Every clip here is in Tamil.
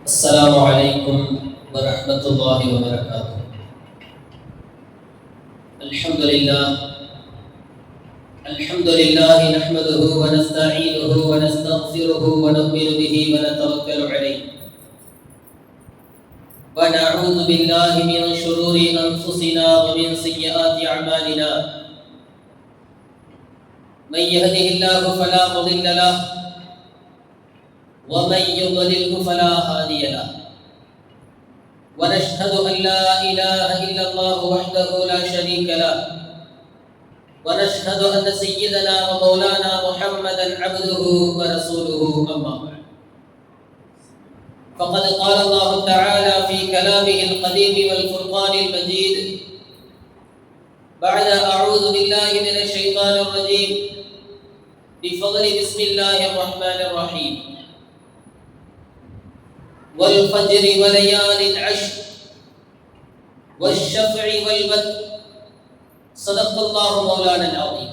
السلام عليكم ورحمة الله وبركاته. الحمد لله نحمده ونستعينه ونستغفره ونؤمن به ونتوكل عليه ونعوذ بالله من شرور أنفسنا ومن سيئات أعمالنا. من يهده الله فلا مضل له ومن يضلله فلا هادي له، ونشهد أن لا إله إلا الله وحده لا شريك له، ونشهد أن سيدنا ومولانا محمدا عبده ورسوله. أما بعد، فقد قال الله تعالى في كلامه القديم والفرقان المجيد بعد أعوذ بالله من الشيطان الرجيم بفضل بسم الله الرحمن الرحيم: والفجر وليال العشر والشفع والوتر صدق الله مولانا العظيم.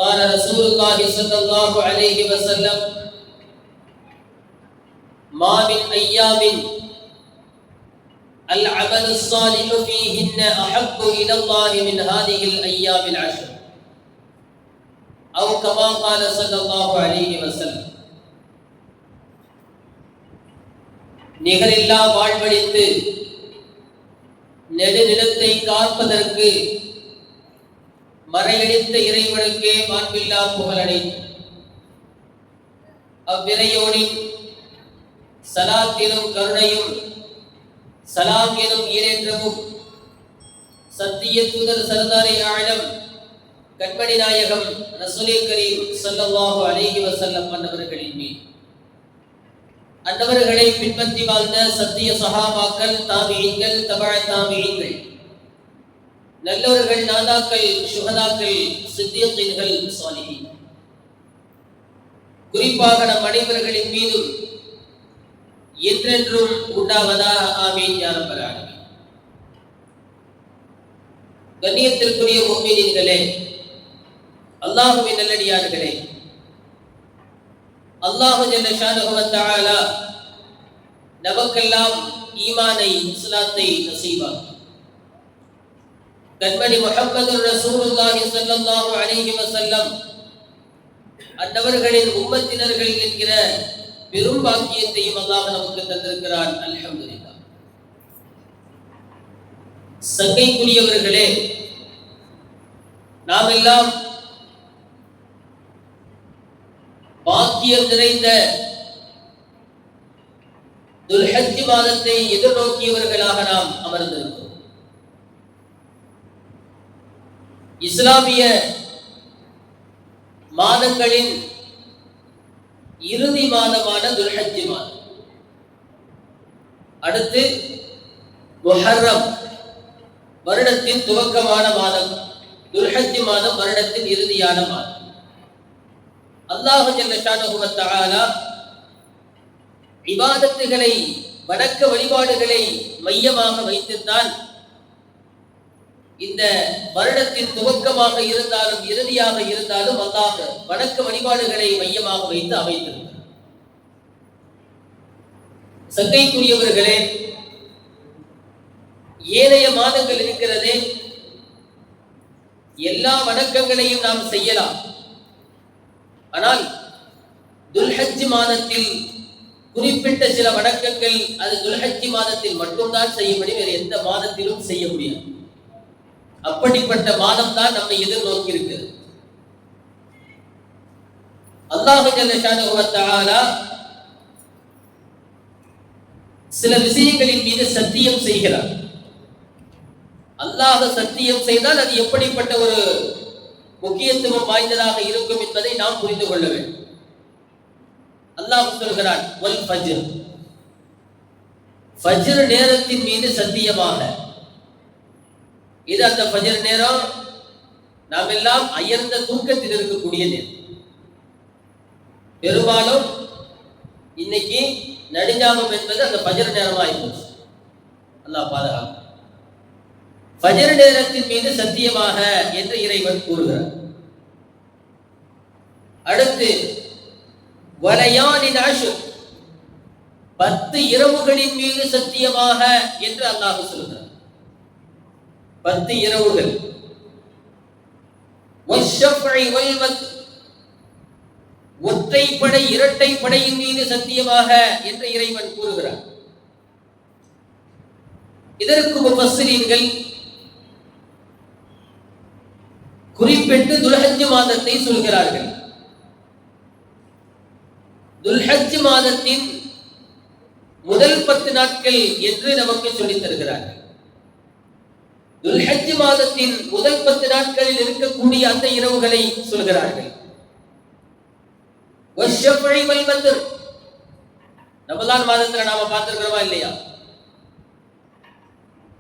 قال رسول الله صلى الله عليه وسلم: ما من أيام العمل الصالح فيهن أحب إلى الله من هذه الأيام العشر، أو كما قال صلى الله عليه وسلم. நிகரில்லா வாழ்வழித்து நெடுநிலத்தை காப்பதற்கு மறையடித்த இறைவனுக்கே மாண்பில்லா புகழனை அவ்விறையோனின் சலாத்திலும் கருணையும் சலாம் எனும் ஈரேற்றமும் சத்திய தூதர் சர்தாரி ஆழம் கண்மணி நாயகம் ரசூலே கரீம் ஸல்லல்லாஹு அலைஹி வஸல்லம் அன்னவர்களின் மீது, அன்னவர்களை பின்பற்றி வாழ்ந்த சத்திய சஹாபாக்கள், தாபிஈன்கள், தபஅ தாபிஈன்கள், நல்லவர்கள், நாதாக்கள், சுஹதாக்கள், சித்தீகீன்கள், சாலிஹீன், குறிப்பாக நம் அனைவர்களின் மீதும் என்றென்றும் உண்டாவதாக ஆமீன் யா ரப்பல் ஆலமீன். கண்ணியத்திற்குரிய முஃமினீன்களே, அல்லாஹ்வின் நல்லடியார்களே, அல்லாஹ் ஜல்ல ஷானஹு வ தஆலா நமக்கெல்லாம் ஈமானை, இஸ்லாத்தை நசீபாக்கி கண்மணி முஹம்மதுர் ரசூலுல்லாஹி ஸல்லல்லாஹு அலைஹி வஸல்லம் அன்னவர்களின் உம்மத்தினர்கள் என்கிற பெரும் பாக்கியத்தையும் அல்லாஹ் நமக்கு தந்திருக்கிறான். அல்ஹம்துலில்லாஹ். சங்கைக்குரியவர்களே, நாம் எல்லாம் பாக்கியம் நிறைந்த துல்ஹஜ் மாதத்தை எதிர்நோக்கியவர்களாக நாம் அமர்ந்திருக்கிறோம். இஸ்லாமிய மாதங்களின் இறுதி மாதமான துல்ஹஜ் மாதம், அடுத்து முஹர்ரம் வருடத்தின் துவக்கமான மாதம், துல்ஹஜ் மாதம் வருடத்தின் இறுதியான மாதம். அல்லாஹ் ஜல்ல ஷானஹு வ தஆலா இபாதத்துகளை, வணக்க வழிபாடுகளை மையமாக வைத்துத்தான் இந்த வருடத்தின் துவக்கமாக இருந்தாலும் இறுதியாக இருந்தாலும் அல்லாஹ் வணக்க வழிபாடுகளை மையமாக வைத்து அமைத்திருக்கிறார். சங்கைக்குரியவர்களே, ஏனைய மாதங்கள் இருக்கிறதே, எல்லா வணக்கங்களையும் நாம் செய்யலாம். ஆனால் துல்ஹஜ் மாதத்தில் குறிப்பிட்ட சில வணக்கங்கள் அது துல்ஹஜ் மாதத்தில் மட்டும்தான் செய்யப்படி, வேறு எந்த மாதத்திலும் செய்ய முடியாது. அப்படிப்பட்ட மாதம் தான் நம்மை எதிர்நோக்கி இருக்கிறது. அல்லாஹ் ஜல்ல ஷானஹு வ தஆலா சில விஷயங்களின் மீது சத்தியம் செய்கிறார். அல்லாஹ் சத்தியம் செய்தால் அது எப்படிப்பட்ட ஒரு முக்கியத்துவம் வாய்ந்ததாக இருக்கும் என்பதை நாம் புரிந்து கொள்ள வேண்டும். அல்லாஹ் சொல்கிறான், வல் ஃபஜ்ர், ஃபஜ்ர் நேரத்தின் மீது சத்தியமாக. இது அந்த ஃபஜ்ர் நேரம் நாம் எல்லாம் அயர்ந்த தூக்கத்தில் இருக்கக்கூடிய நேரம். பெரும்பாலும் இன்னைக்கு நடுஞ்சாமம் என்பது அந்த ஃபஜ்ர் நேரமாயிருக்கும். அல்லாஹ் பாதுகாப்பு. ஃபஜ்ர் நேரத்தின் மீது சத்தியமாக என்று இறைவன் கூறுகிறார். அடுத்து வலயாலின் அஷ்ர், 10 இரவுகளின் மீது சத்தியமாக என்று அல்லாஹ் சொல்கிறார். 10 இரவுகள். வஷ்ஷஃபை வல்வத், ஒற்றைப்படை இரட்டை படையின் மீது சத்தியமாக என்று இறைவன் கூறுகிறார். இதற்கு முஃபஸ்ஸிரீன்கள் குறிப்பிட்டு துல்ஹஜ் மாதத்தை சொல்கிறார்கள். துல்ஹஜ் மாதத்தின் முதல் 10 நாட்கள் என்று நமக்கு சொல்லித் தருகிறார்கள். துல்ஹஜ் மாதத்தின் முதல் 10 நாட்களில் இருக்கக்கூடிய அந்த இரவுகளை சொல்கிறார்கள். வஷ்ஷஃபை வல் வத்ர், ரமலான் மாதத்துல நாம பார்த்திருக்கிறோமா இல்லையா?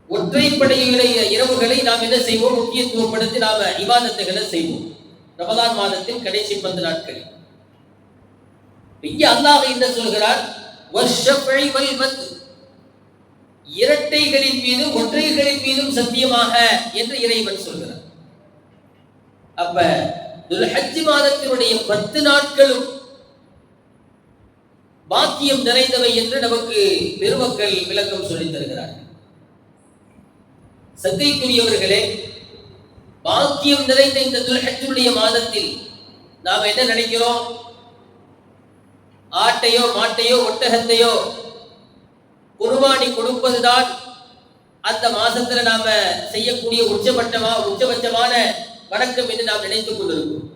ஒற்றைப்படையுடைய இரவுகளை நாம் என்ன செய்வோம்? முக்கியத்துவப்படுத்தி நாம இபாதத்துகளை செய்வோம் ரமலான் மாதத்தின் கடைசி 10 நாட்களில். இங்கே அல்லாஹ் என்ன சொல்கிறார்? வஷ்ஷஃபை வல் வத்ர், இரட்டைகளின் மீதும் ஒற்றைகளின் மீதும் சத்தியமாக என்று இறைவன் சொல்கிறார். அப்ப துல்ஹஜ் மாதத்தினுடைய 10 நாட்களும் பாக்கியம் நிறைந்தவை என்று நமக்கு பெருமக்கள் விளக்கம் சொல்லித் தருகிறார்கள். சத்தியக்குரியவர்களே, பாக்கியம் நிறைந்த இந்த துல்ஹஜ்ஜுடைய மாதத்தில் நாம் என்ன நினைக்கிறோம்? ஆட்டையோ மாட்டையோ ஒட்டகத்தையோ குர்பானி கொடுப்பதுதான் அந்த மாசத்துல நாம செய்யக்கூடிய உச்சபட்சமான வணக்கம் என்று நாம் நினைத்துக் கொண்டிருக்கிறோம்.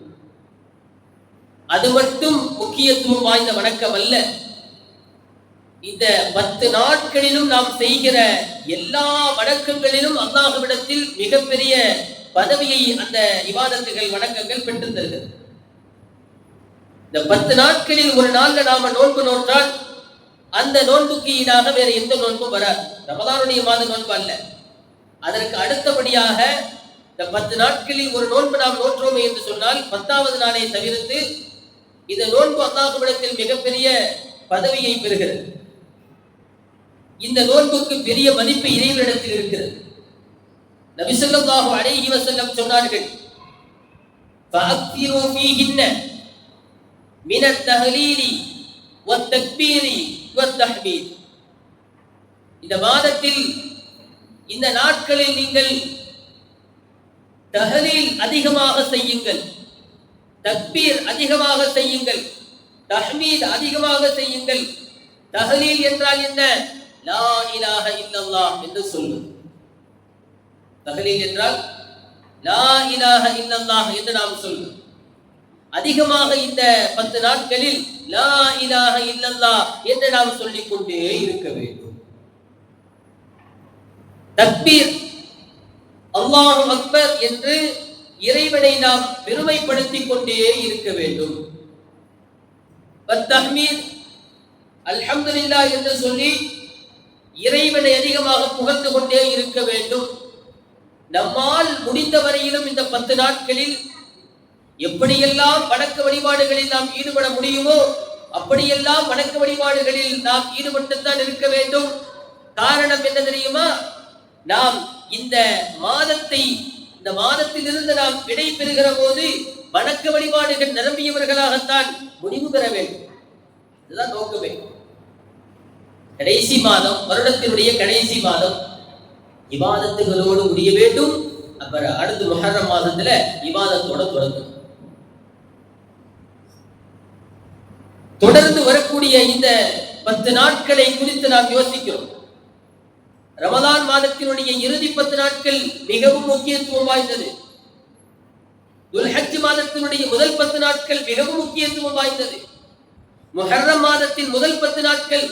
அது மட்டும் முக்கியத்துவம் வாய்ந்த வணக்கம் அல்ல. இந்த 10 நாட்களிலும் நாம் செய்கிற எல்லா வணக்கங்களிலும் அல்லாஹ்விடத்தில் மிகப்பெரிய பதவியை அந்த இபாதத்துகள் வணக்கங்கள் பெற்று தருகிறது. இந்த 10 நாட்களில் ஒரு நாள்ல நாம நோன்பு நோற்றால் அந்த நோன்புக்கு ஈடாக வேற எந்த நோன்பும் வராது. ரமலானுடைய மாத நோன்பு அல்ல. அதற்கு அடுத்தபடியாக இந்த 10 நாட்களில் ஒரு நோன்பு நாம் நோற்றோமே என்று சொன்னால் 10வது நாளை தவிர்த்து இந்த நோன்பு அல்லாஹ்விடத்தில் மிகப்பெரிய பதவியை பெறுகிறது. இந்த நோன்புக்கு பெரிய மதிப்பு இறைவனிடத்தில் இருக்கிறது. நபி ஸல்லல்லாஹு அலைஹி வஸல்லம் சொன்னார்கள், ஃபஅக்திரு ஃபீஹின்ன மினத் தஹ்லீலி வத் தக்பீரி வத் தஹ்மீத். இந்த மாதத்தில் இந்த நாட்களில் நீங்கள் தஹ்லீல் அதிகமாக செய்யுங்கள், தக்பீர் அதிகமாக செய்யுங்கள், தஹ்மீத் அதிகமாக செய்யுங்கள். தஹ்லீல் என்றால் என்ன? லா இலாஹ இல்லல்லாஹ் என்று சொல்வது. தஹ்லீல் என்றால் லா இலாஹ இல்லல்லாஹ் என்று நாம் சொல்வது. அதிகமாக இந்த 10 நாட்களில் லா இலாஹ இல்லல்லாஹ் என்று நாம் சொல்லிக் கொண்டே இருக்க வேண்டும். தக்பீர், அல்லாஹு அக்பர் என்று இறைவனை நாம் பெருமைப்படுத்திக் கொண்டே இருக்க வேண்டும். தஹ்மீத், அல்ஹம்துலில்லாஹ் என்று சொல்லி இறைவனை அதிகமாக புகழ்ந்து கொண்டே இருக்க வேண்டும். நம்மால் முடிந்த வரையிலும் இந்த 10 நாட்களில் எப்படியெல்லாம் வணக்க வழிபாடுகளில் நாம் ஈடுபட முடியுமோ அப்படியெல்லாம் வணக்க வழிபாடுகளில் நாம் ஈடுபட்டுத்தான் இருக்க வேண்டும். காரணம் என்ன தெரியுமா? நாம் இந்த மாதத்திலிருந்து நாம் விடை பெறுகிற போது வணக்க வழிபாடுகள் நிரம்பியவர்களாகத்தான் முடிவு பெற வேண்டும். இதுதான் நோக்கமே. கடைசி மாதம், வருடத்தினுடைய கடைசி மாதம் இபாதத்துகளோடு முடிய வேண்டும். அப்புறம் அடுத்து முஹர்ரம் மாதத்துல இபாதத்தோட தொடங்கும். தொடர்ந்து வரக்கூடிய இந்த 10 நாட்களை குறித்து நாம் யோசிக்கிறோம். ரமலான் மாதத்தினுடைய இறுதி 10 நாட்கள் மிகவும் முக்கியத்துவம் வாய்ந்தது. துல்ஹஜ் மாதத்தினுடைய முதல் 10 நாட்கள் மிகவும் முக்கியத்துவம் வாய்ந்தது. முஹர்ரம் மாதத்தின் முதல் 10 நாட்கள்,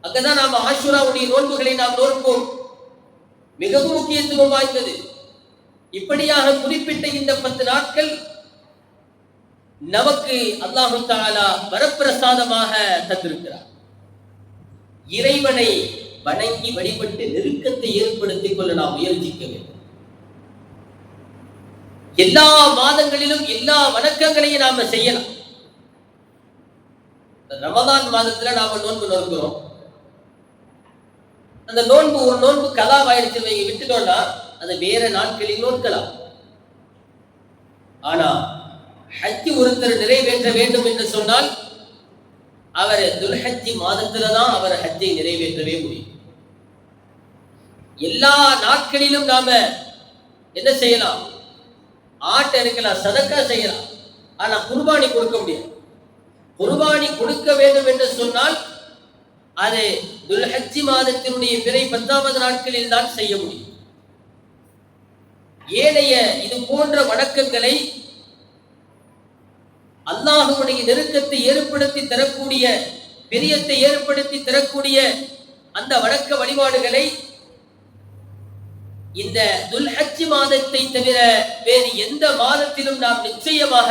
அங்கதான் நாம் ஆஷுராவுடைய நோன்புகளை நாம் நோற்போம், மிகவும் முக்கியத்துவம் வாய்ந்தது. இப்படியாக குறிப்பிட்ட இந்த 10 நாட்கள் நமக்கு அல்லாஹு தஆலா வரப்பிரசாதமாக தந்திருக்கிறார். இறைவனை வணங்கி வழிபட்டு நெருக்கத்தை ஏற்படுத்திக் கொள்ள நாம் முயற்சிக்க வேண்டும். எல்லா மாதங்களிலும் எல்லா வணக்கங்களையும் நாம செய்யலாம். ரமலான் மாதத்துல நாம நோன்பு நோக்கிறோம். அந்த நோன்பு ஒரு நோன்பு கலாவாயிடுச்சு விட்டுட்டோம்னா அதை வேற நாட்களில் நோக்கலாம். ஆனா ஹஜ் ஒருத்தர் நிறைவேற்ற வேண்டும் என்று சொன்னால் அவர் துல்ஹஜ் மாதத்துலதான் அவர் ஹஜ்ஜை நிறைவேற்றவே முடியும். எல்லா நாட்களிலும் நாம என்ன செய்யலாம்? ஆட்டை இருக்கலாம், சதக்கா செய்யலாம். ஆனா குர்பானி கொடுக்க முடியாது. குர்பானி கொடுக்க வேண்டும் என்று சொன்னால் அது துல்ஹஜ் மாதத்தினுடைய பிறை 10வது நாட்களில் தான் செய்ய முடியும். ஏனைய இது போன்ற வணக்கங்களை அல்லாஹ்வுடைய நெருக்கத்தை ஏற்படுத்தி தரக்கூடிய, பிரியத்தை ஏற்படுத்தி தரக்கூடிய அந்த வணக்க வழிபாடுகளை இந்த துல்ஹஜ் மாதத்தை தவிர வேறு எந்த மாதத்திலும் நாம் நிச்சயமாக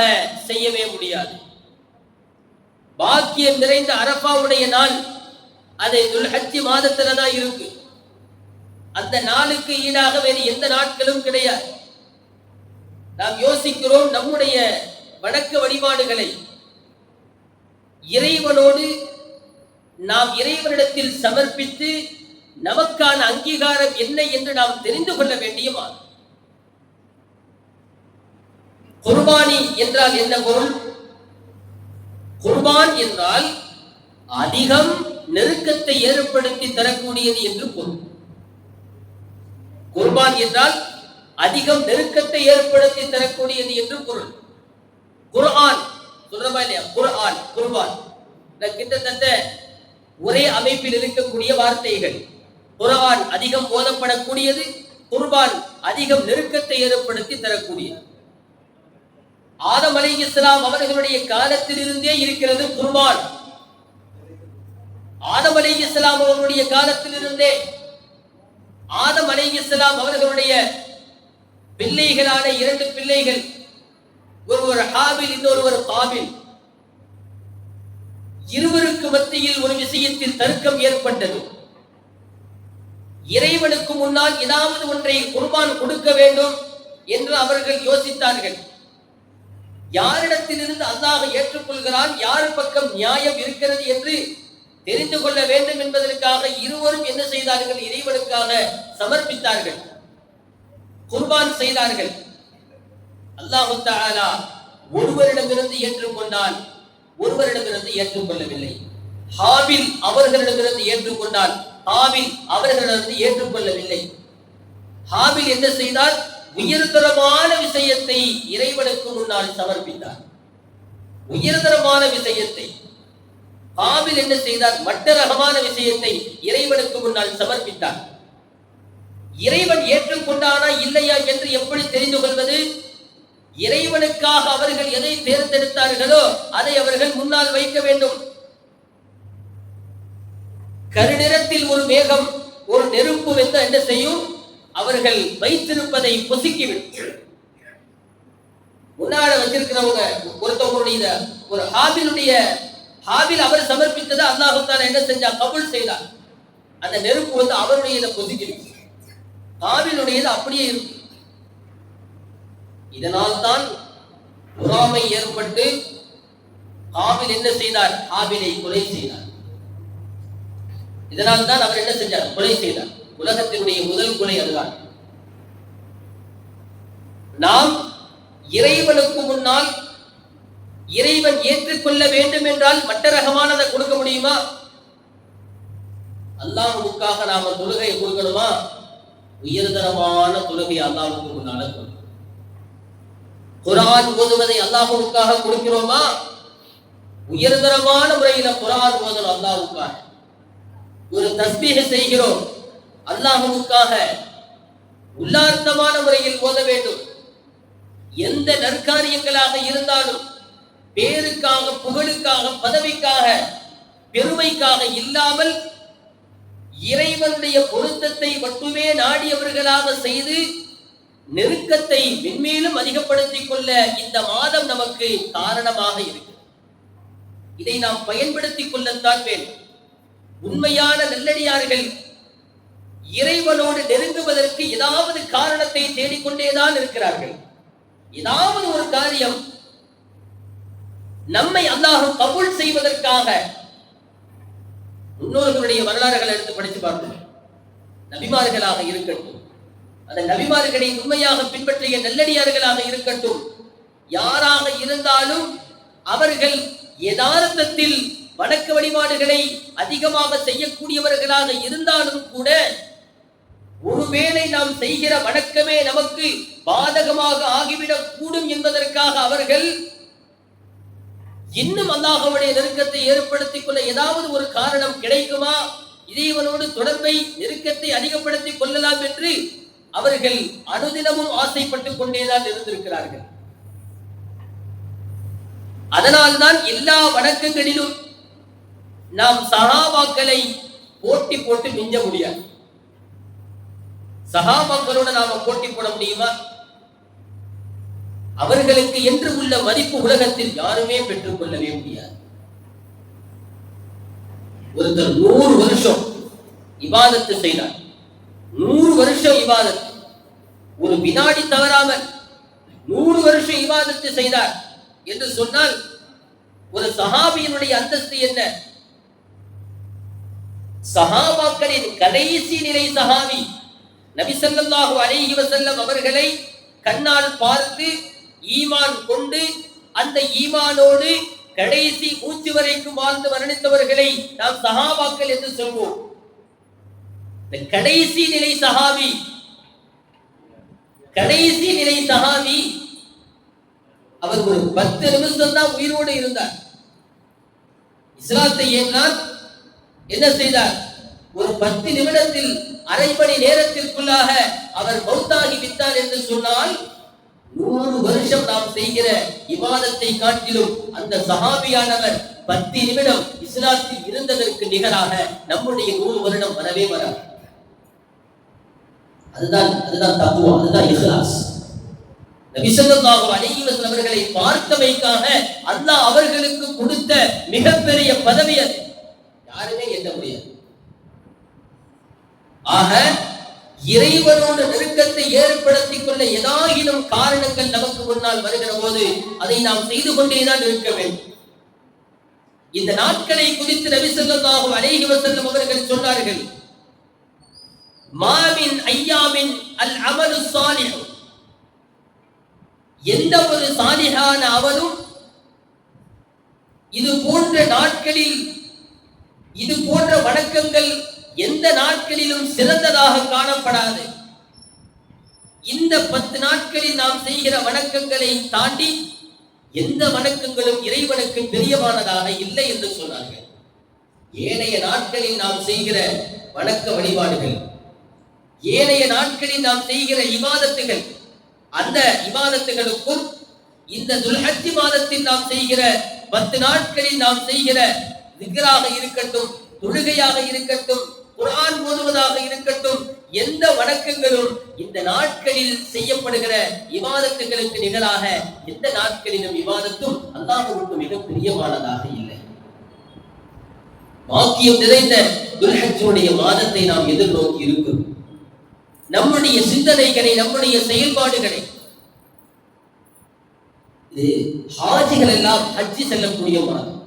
செய்யவே முடியாது. பாக்கியம் நிறைந்த அரஃபாவுடைய நாள் அது துல்ஹஜ் மாதத்துல தான் இருக்கு. அந்த நாளுக்கு ஈடாக வேறு எந்த நாட்களும் கிடையாது. நாம் யோசிக்கிறோம், நம்முடைய வணக்க வழிபாடுகளை இறைவனோடு நாம் இறைவனிடத்தில் சமர்ப்பித்து நமக்கான அங்கீகாரம் என்ன என்று நாம் தெரிந்து கொள்ள வேண்டிய மாதம். குர்பானி என்றால் என்ன பொருள்? குர்பான் என்றால் அதிகம் நெருக்கத்தை ஏற்படுத்தி தரக்கூடியது என்று பொருள். குர்பான் என்றால் அதிகம் நெருக்கத்தை ஏற்படுத்தி தரக்கூடியது என்று பொருள். குர்ஆன் சொல்றமா இல்லையா? குர்ஆன், குர்பான் கிட்டத்தட்ட ஒரே அமைப்பில் இருக்கக்கூடிய வார்த்தைகள். குர்ஆன் அதிகம் ஓதப்படக்கூடியது, குர்பான் அதிகம் நெருக்கத்தை ஏற்படுத்தி தரக்கூடியது. ஆதம் அலைஹிஸ்ஸலாம் அவர்களுடைய காலத்தில் இருந்தே இருக்கிறது குர்பான். ஆதம் அலைஹிஸ்ஸலாம் அவர்களுடைய காலத்தில் இருந்தே ஆதம் அலைஹிஸ்ஸலாம் அவர்களுடைய பிள்ளைகளான 2 பிள்ளைகள், ஒருவர் ஹாபில், இன்னொருவர் காபில். இருவருக்கு மத்தியில் ஒரு விஷயத்தில் தர்க்கம் ஏற்பட்டது. இறைவனுக்கு முன்னால் ஏதாவது ஒன்றை குர்பான் கொடுக்க வேண்டும் என்று அவர்கள் யோசித்தார்கள். யாரிடத்திலிருந்து அல்லாஹ் ஏற்றுக்கொள்கிறான், யார் பக்கம் நியாயம் இருக்கிறது என்று தெரிந்து கொள்ள வேண்டும் என்பதற்காக இருவரும் என்ன செய்தார்கள்? இறைவனுக்காக சமர்ப்பித்தார்கள், குர்பான் செய்தார்கள். அல்லாஹ் தஆலா ஒருவரிடமிருந்து ஏற்றுக்கொண்டால், ஒருவரிடமிருந்து ஏற்றுக்கொள்ளவில்லை. ஹாபில் அவர்களிடமிருந்து ஏற்றுக்கொண்டால், ஹாபில் அவர்களிடமிருந்து ஏற்றுக்கொள்ளவில்லை. ஹாபில் என்ன செய்தார்? உயர்தரமான விஷயத்தை இறைவனுக்கு முன்னால் சமர்ப்பித்தார். உயர்தரமான விஷயத்தை. ஹாபில் என்ன செய்தார்? மட்ட ரகமான விஷயத்தை இறைவனுக்கு முன்னால் சமர்ப்பித்தார். இறைவன் ஏற்றுக்கொண்டானா இல்லையா என்று எப்படி தெரிந்து கொள்வது? இறைவனுக்காக அவர்கள் எதை தேர்ந்தெடுத்தார்களோ அதை அவர்கள் முன்னால் வைக்க வேண்டும். கருநிறத்தில் ஒரு மேகம், ஒரு நெருப்பு வெந்த என்ன செய்யும்? அவர்கள் வைத்திருப்பதை பொசுக்கிவிடும். முன்னால வச்சிருக்கிறவங்க ஒருத்தவங்களுடைய ஒரு ஹாபில் அவர் சமர்ப்பித்ததை அல்லாஹ் தஆலா என்ன செஞ்சா? கபூல் செய்தார். அந்த நெருப்பு வந்து அவருடைய பொசுக்கிவிடும். ஹாபிலுடையது அப்படியே இருக்கு. இதனால் தான் பொறாமை ஏற்பட்டு ஹாபில் என்ன செய்தார்? ஹாபிலை கொலை செய்தார். இதனால் தான் அவர் என்ன செஞ்சார்? கொலை செய்தார். உலகத்தினுடைய முதல் கொலை அதுதான். நாம் இறைவனுக்கு முன்னால் இறைவன் ஏற்றுக்கொள்ள வேண்டும் என்றால் மட்ட ரகமானதை கொடுக்க முடியுமா? அல்லாஹ்வுக்காக நாம தொழுகையை கொடுக்கணுமா? உயர்தரமான தொழுகை அல்லாஹ்வுக்கு முன்னால கொடுக்கணும். குர்ஆன் ஓதுவதை அல்லாஹ்வுக்காக கொடுக்கிறோமா? உயர்தரமான முறையில குர்ஆன் ஓதணும் அல்லாஹ்வுக்காக. ஒரு தஸ்பீஹ் செய்கிறோம் அல்லாஹ்வுக்காக, உள்ளார்த்தமான முறையில் ஓத வேண்டும். எந்த நற்காரியங்களாக இருந்தாலும் பேருக்காக, புகழுக்காக, பதவிக்காக, பெருமைக்காக இல்லாமல் இறைவனுடைய பொருத்தத்தை மட்டுமே நாடியவர்களாக செய்து நெருக்கத்தை மென்மேலும் அதிகப்படுத்திக் கொள்ள இந்த மாதம் நமக்கு காரணமாக இருக்கு. இதை நாம் பயன்படுத்திக் கொள்ளத்தான் வேண்டும். உண்மையான நல்லடியார்கள் இறைவனோடு நெருங்குவதற்கு ஏதாவது காரணத்தை தேடிக்கொண்டேதான் இருக்கிறார்கள். ஏதாவது ஒரு காரியம் நம்மை அல்லாஹ் கபூல் செய்வதற்காக. முன்னோர்களுடைய வரலாறுகளை எடுத்து படித்து பார்க்கணும். நபிமார்களாக இருக்கட்டும், அந்த நபிமார்களை உண்மையாக பின்பற்றிய நல்லடியார்களாக இருக்கட்டும், யாராக இருந்தாலும் அவர்கள் யதார்த்தத்தில் வணக்க வழிபாடுகளை அதிகமாக செய்யக்கூடியவர்களாக இருந்தாலும் கூட ஒருவேளை நாம் செய்கிற வணக்கமே நமக்கு பாதகமாக ஆகிவிடக் கூடும் என்பதற்காக அவர்கள் இன்னும் அல்லாஹ்வுடைய நெருக்கத்தை ஏற்படுத்திக் கொள்ள ஏதாவது ஒரு காரணம் கிடைக்குமா, இறைவனோடு தொடர்பை நெருக்கத்தை அதிகப்படுத்திக் கொள்ளலாம் என்று அவர்கள் அனுதினமும் ஆசைப்பட்டுக் கொண்டேதான் இருந்திருக்கிறார்கள். அதனால்தான் எல்லா வணக்கங்களிலும் நாம் சஹாபாக்களை போட்டி போட்டு மிஞ்ச முடியாது. சஹாபாக்களோட நாம போட்டி போட முடியுமா? அவர்களுக்கு என்று உள்ள மதிப்பு உலகத்தில் யாருமே பெற்றுக் கொள்ளவே முடியாது. ஒருத்தர் 100 வருஷம் இபாதத்து செய்தார், 100 வருஷம் இபாதத்து, ஒரு வினாடி தவறாமல் 100 வருஷம் இபாதத்து செய்தார் என்று சொன்னால் ஒரு சஹாபியினுடைய அந்தஸ்து என்ன? சஹாபாக்களின் கடைசி நிலை சஹாபி நபி ஸல்லல்லாஹு அலைஹி வஸல்லம் அவர்களை கண்ணால் பார்த்து ஈமான் கொண்டு அந்த ஈமானோடு கடைசி மூச்சு வரைக்கும் வாழ்ந்து மரணித்தவர்களை நாம் சஹாபாக்கள் என்று சொல்வோம். கடைசி நிலை சஹாபி, கடைசி நிலை சஹாபி அவர் ஒரு 10 நிமிஷம் தான் உயிரோடு இருந்தார். இஸ்லாத்தை ஏற்றார். என்ன செய்தார்? ஒரு 10 நிமிடத்தில், அரை மணி நேரத்திற்குள்ளாக அவர் மௌத்தாகி விட்டார் என்று சொன்னால் 100 வருஷம் நாம் செய்கிற இபாதத்தை காட்டிலும் அந்த சஹாபியானவர் 10 நிமிடம் இஸ்லாத்தில் இருந்ததற்கு நிகராக நம்முடைய 100 வருடம் வரவே வராது. அதுதான் தக்வா, அதுதான் இஹ்லாஸ். நபி ஸல்லல்லாஹு அலைஹி வஸல்லம் அவர்களை பார்த்தமைக்காக அல்லாஹ் அவர்களுக்கு கொடுத்த மிகப்பெரிய பதவி அது, யாருமே எண்ண முடியாது. ஆக இறைவனோடு நெருக்கத்தை ஏற்படுத்திக் கொள்ள ஏதாயினும் காரணங்கள் நமக்கு முன்னால் வருகிற போது அதை நாம் செய்து கொண்டேதான் இருக்க வேண்டும். இந்த நாட்களை குறித்து நபி ஸல்லல்லாஹு அலைஹி வஸல்லம் அவர்கள் சொன்னார்கள், மாமின் ஐயாமின் அல் அமலு ஸாலிஹ், எந்த ஒரு சாலிஹான அமலும் இது போன்ற நாட்களில், இது போன்ற வணக்கங்கள் எந்த நாட்களிலும் சிறந்ததாக காணப்படாது. இந்த 10 நாட்களில் நாம் செய்கிற வணக்கங்களை தாண்டி எந்த வணக்கங்களும் இறைவனுக்கு பிரியமானதாக இல்லை என்று சொன்னார்கள். ஏனைய நாட்களில் நாம் செய்கிற வணக்க வழிபாடுகள், ஏனைய நாட்களில் நாம் செய்கிற இபாதத்துகள், அந்த இபாதத்துகளுக்கும் இந்த துல்ஹஜ் மாதத்தில் நாம் செய்கிற 10 நாட்களில் நாம் செய்கிற திக்ராக இருக்கட்டும், தொழுகையாக இருக்கட்டும், குர்ஆன் ஓதுவதாக இருக்கட்டும், எந்த வணக்கங்களும் இந்த நாட்களில் செய்யப்படுகிற இபாதத்துகளுக்கு நிகராக எந்த நாட்களிலும் இபாதத்தும் அல்லாஹ்வுக்கு மிக பிரியமானதாக இல்லை. பாக்கியம் நிறைந்த துல்ஹஜ்ஜுடைய மாதத்தை நாம் எதிர்நோக்கி இருக்கிறோம். நம்முடைய சிந்தனைகளை, நம்முடைய செயல்பாடுகளை, ஹாஜிகள் எல்லாம் ஹஜ்ஜி செல்லக்கூடிய மாதம்.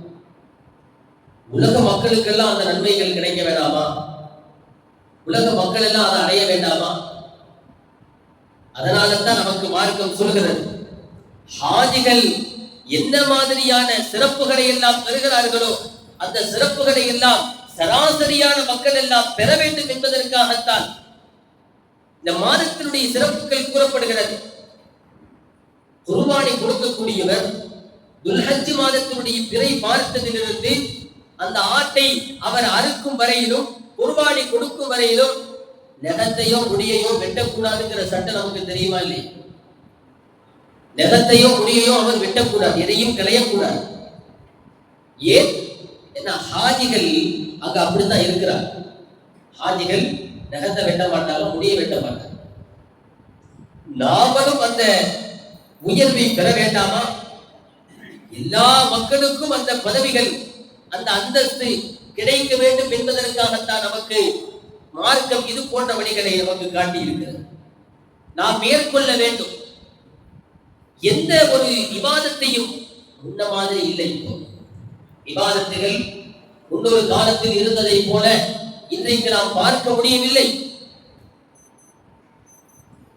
உலக மக்களுக்கெல்லாம் அந்த நன்மைகள் கிடைக்க வேண்டாமா? உலக மக்கள் எல்லாம் அதை அடைய வேண்டாமா? அதனால தான் நமக்கு மார்க்கம் சொல்கிறது, ஹாஜிகள் என்ன மாதிரியான சிறப்புகளை எல்லாம் பெறுகிறார்களோ அந்த சிறப்புகளை எல்லாம் சராசரியான மக்கள் எல்லாம் பெற வேண்டும் என்பதற்காகத்தான் இந்த மாதத்தினுடைய சிறப்புகள் கூறப்படுகிறது. குர்பானி கொடுக்கக்கூடியவர் துல்ஹஜ் மாதத்தினுடைய பிறை பார்த்ததிலிருந்து அந்த ஆட்டை அவர் அறுக்கும் வரையிலும், குர்பானி கொடுக்கும் வரையிலும் நெகத்தையோ முடியையோ வெட்டக்கூடாதுங்கிற சட்டம் நமக்கு தெரியுமா இல்லை? நெகத்தையோ முடியையோ அவர் வெட்டக்கூடாது, எதையும் களையக்கூடாது. ஏன்? என்ன, ஹாஜிகள் அங்க அப்படித்தான் இருக்கிறார். ஹாஜிகள் நெகத்தை வெட்ட மாட்டாங்க, முடியை வெட்ட மாட்டாங்க. நாமளும் அந்த உயர்வை பெற வேண்டாமா? எல்லா மக்களுக்கும் அந்த பதவிகள், அந்த அந்தஸ்து கிடைக்க வேண்டும் என்பதற்காகத்தான் நமக்கு மார்க்கம் இது போன்ற வழிகளை நமக்கு காட்டி இருக்கிறது. நாம் மேற்கொள்ள வேண்டும். எந்த ஒரு இபாதத்தையும் முன்ன மாதிரி இல்லை. இப்போ இபாதத்துகள் முன்னொரு காலத்தில் இருந்ததை போல இன்றைக்கு நாம் பார்க்க முடியவில்லை.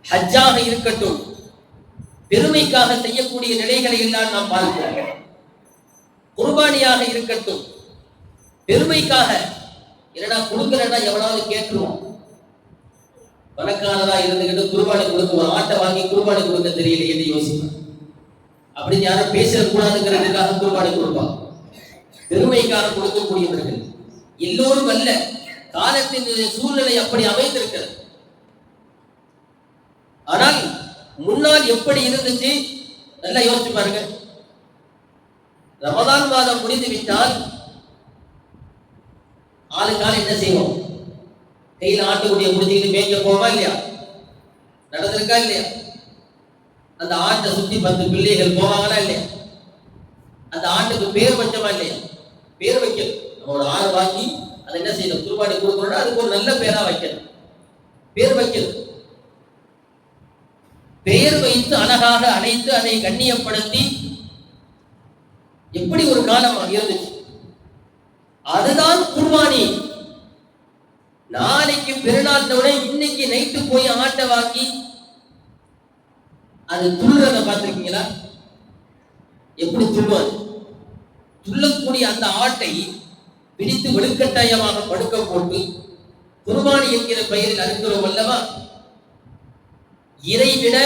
ஹஜ்ஜாக இருக்கட்டும், பெருமைக்காக செய்யக்கூடிய நிலைகளை எல்லாம் நாம் பார்க்கிறோம். குர்பானியாக இருக்கட்டும், பெருமைக்காக என்னடா கொடுக்கறேன்னா எவனாவது கேட்டுருவான். பணக்காரரா இருந்துகிட்டு குர்பானி கொடுக்க ஒரு ஆட்டை வாங்கி குர்பானி கொடுக்க தெரியல என்று யோசிப்பான். அப்படின்னு யாரும் பேசக்கூடாதுங்கிறதுக்காக குர்பானி கொடுப்பான். பெருமைக்காக கொடுக்கக்கூடியவர்கள் எல்லோரும் அல்ல, காலத்தின் சூழ்நிலை அப்படி அமைந்திருக்கிறது. ஆனால் முன்னால் எப்படி இருந்துச்சு நல்லா யோசிச்சு பாருங்க. ரமதான் மாதம் முடிந்து விட்டால் ஆளுக்கால என்ன செய்வோம்? கையில் ஆட்டுக்குடிய முடிச்சுக்கிட்டு மேய்க்க போவா இல்லையா? நடந்திருக்கா இல்லையா? அந்த ஆட்டை சுத்தி 10 பிள்ளைகள் போவாங்களா இல்லையா? அந்த ஆட்டுக்கு பேர் வச்சமா இல்லையா? பேர் வைக்கணும். நம்மளோட ஆடு வாங்கி அதை என்ன செய்யணும்? குர்பானி கொடுக்கணும்னா அதுக்கு ஒரு நல்ல பேரா வைக்கணும். பேர் வைக்கணும். பெயர் வைத்து அழகாக அழைத்து அதை கண்ணியப்படுத்தி எப்படி ஒரு காலம் இருந்துச்சு. அதுதான் குர்பானி. நாளைக்கு பெருநாள் தவிர இன்னைக்கு நைட்டு போய் ஆட்டை வாங்கி அது துள்ளுறத பார்த்திருக்கீங்களா? எப்படி துள்ளுவாது? துள்ளக்கூடிய அந்த ஆட்டை பிடித்து வெளுக்கட்டாயமாக படுக்க போட்டு குர்பானி என்கிற பெயரில் அறுக்கிறோம் அல்லவா? இதை விட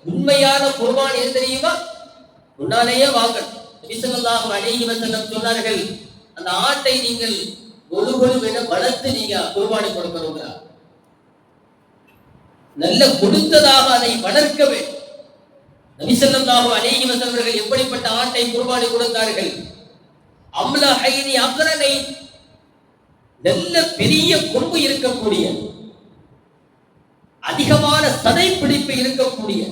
உண்மையான குர்பான் எது தெரியுமா? முன்னாலேயே வாங்கணும். நபி ஸல்லல்லாஹு அலைஹி வஸல்லம் சொன்னார்கள், அந்த ஆட்டை நீங்கள் ஒழுகொழுவென வளர்த்து நீங்க குர்பானி கொடுக்கணுங்கிறார். நல்ல கொடுத்ததாக அதை வளர்க்க வேண்டும். நபி ஸல்லல்லாஹு அலைஹி வஸல்லம் எப்படிப்பட்ட ஆட்டை குர்பானி கொடுத்தார்கள்? அம்லஹைனி அக்ரனை, நல்ல பெரிய கொம்பு இருக்கக்கூடிய, அதிகமான சதை பிடிப்பு இருக்கக்கூடிய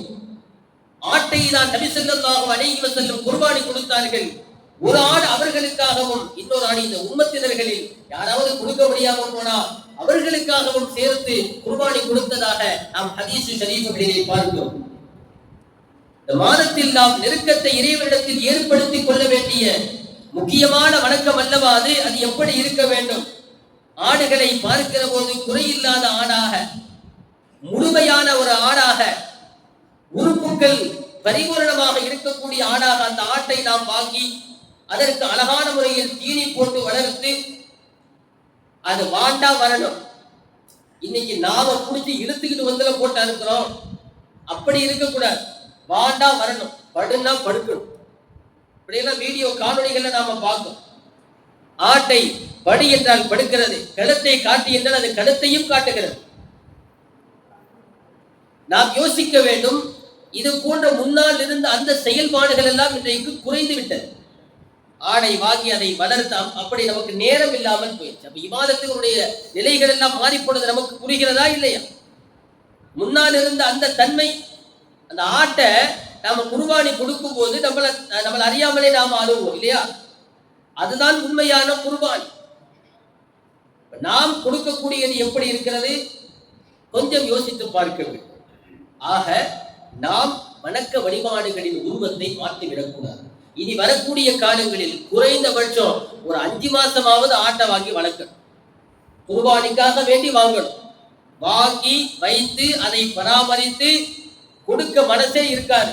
ஆட்டை தான் நபி ஸல்லல்லாஹு அலைஹி வஸல்லம் குர்பானி கொடுத்தார்கள். ஒரு ஆடு அவர்களுக்காகவும் இன்னொரு ஆடு இந்த உம்மத்தினர்களில் யாராவது கொடுக்க முடியாம போனா அவர்களுக்காகவும் சேர்த்து குர்பானி கொடுத்ததாக நாம் ஹதீஸ் ஷரீஃப்களிலே பார்க்கிறோம். இந்த மாதத்தில் நாம் நெருக்கத்தை இறைவனிடத்தில் ஏற்படுத்திக் கொள்ள வேண்டிய முக்கியமான வணக்கம் அல்லவா அது? அது எப்படி இருக்க வேண்டும்? ஆடுகளை பார்க்கிற போது குறையில்லாத ஆடாக, முழுமையான ஒரு ஆடாக, உறுப்புகள் பரிபூரணமாக இருக்கக்கூடிய ஆடாக அந்த ஆட்டை நாம் வாங்கி அதற்கு அழகான முறையில் தீனி போட்டு வளர்த்து அது வாண்டா வரணும். இன்னைக்கு நாம புடிச்சு இழுத்துக்கிட்டு வந்துல போட்டு அறுக்கிறோம். அப்படி இருக்கக்கூடாது. வாண்டா வரணும். படுன்னா படுக்கணும். இப்படியெல்லாம் வீடியோ காணொளிகள்ல நாம பார்க்கணும். ஆட்டை படி என்றால் படுக்கிறது, கழுத்தை காட்டி என்றால் அது கழுத்தையும் காட்டுகிறது. நாம் யோசிக்க வேண்டும். இது போன்ற முன்னால் இருந்த அந்த செயல்பாடுகள் எல்லாம் இன்றைக்கு குறைந்து விட்டது. ஆடை வாங்கி அதை வளர்த்தாம் அப்படி நமக்கு நேரம் இல்லாமல் போயிடுச்சு. அப்ப இபாதத்தினுடைய நிலைகள் எல்லாம் மாறிப்போனது நமக்கு புரிகிறதா இல்லையா? முன்னால் இருந்த அந்த தன்மை, அந்த ஆட்டை நாம குர்பானி கொடுக்கும் போது நம்மள அறியாமலே நாம அழுவோம் இல்லையா? அதுதான் உண்மையான குர்பானி. நாம் கொடுக்கக்கூடியது எப்படி இருக்கிறது? கொஞ்சம் யோசித்து பார்க்க வேண்டும். ஆக நாம் வணக்க வழிபாடுகளின் உருவத்தை மாற்றிவிடக்கூடாது. இனி வரக்கூடிய காலங்களில் குறைந்தபட்சம் ஒரு 5 மாசமாவது ஆட்டை வாங்கி வளர்க்கணும். குர்பானிக்காக வேண்டி வாங்கணும். வாங்கி வைத்து அதை பராமரித்து கொடுக்க மனசே இருக்காது.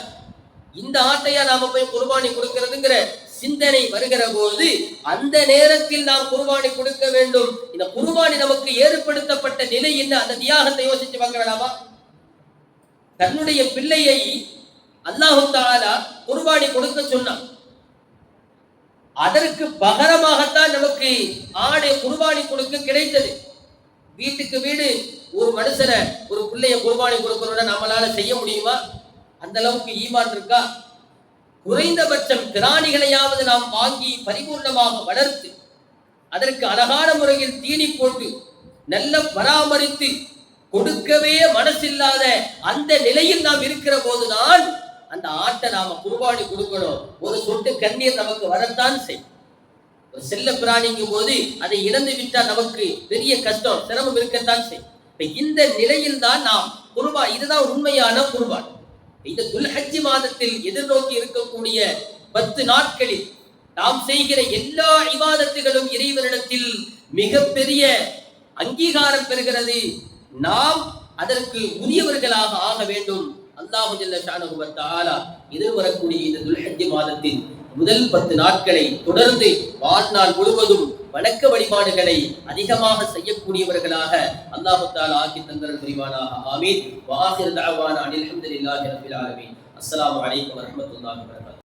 இந்த ஆட்டையா நாம போய் குர்பானி கொடுக்கிறதுங்கிற சிந்தனை வருகிற போது அந்த நேரத்தில் நாம் குர்பானி கொடுக்க வேண்டும். இந்த குர்பானி நமக்கு ஏற்படுத்தப்பட்ட நிலை என்ன? அந்த தியாகத்தை யோசிச்சு பார்க்க வேண்டாமா? தன்னுடைய பிள்ளையை அல்லாஹு தஆலா குர்பானி கொடுக்க சொன்னான். அதற்கு பகரமாகத்தான் நமக்கு ஆடை குர்பானி கொடுக்க கிடைத்தது. வீட்டுக்கு வீடு ஒரு மனுஷனை ஒரு பிள்ளைய குர்பானி கொடுக்கணும்னா நம்மளால செய்ய முடியுமா? அந்த அளவுக்கு ஈமான் இருக்கா? குறைந்தபட்சம் பிராணிகளையாவது நாம் வாங்கி பரிபூர்ணமாக வளர்த்து அதற்கு அழகான முறையில் தீனி போட்டு நல்ல பராமரித்து கொடுக்கவே மனசில்லாத அந்த நிலையில் நாம் இருக்கிற போதுதான் அந்த ஆட்டை நாம குர்பானி கொடுக்கணும். ஒரு சொட்டு கண்ணீர் நமக்கு வரத்தான் செய்யும். ஒரு செல்ல பிராணிங்கும் போது அதை இழந்து விட்டால் நமக்கு பெரிய கஷ்டம், சிரமம் இருக்கத்தான் செய்யும். இந்த நிலையில் தான் நாம் குர்பான், இதுதான் உண்மையான குர்பான். இந்த துல்ஹஜ் மாதத்தில் எதிர்நோக்கி இருக்கக்கூடிய 10 நாட்களில் நாம் செய்கிற எல்லா இபாதத்துகளும் இறைவனிடத்தில் மிகப்பெரிய அங்கீகாரம் பெறுகிறது. நாம் அதற்கு உரியவர்களாக ஆக வேண்டும். அல்லாஹு ஜல்ல ஷானஹு வ தஆலா எதிர்வரக்கூடிய இந்த துல்ஹஜ் மாதத்தின் முதல் 10 நாட்களை தொடர்ந்து வாழ்நாள் முழுவதும் வணக்க வழிபாடுகளை அதிகமாக செய்யக்கூடியவர்களாக அல்லாஹ் தஆலா ஆக்கி தந்தல் புரிவானாக. ஆமீன். வ ஆகிரு தஅவானா அல்ஹம்துலில்லாஹி ரப்பில் ஆலமீன். அஸ்ஸலாமு அலைக்கும் வரஹ்மத்துல்லாஹி வபரகாத்துஹு.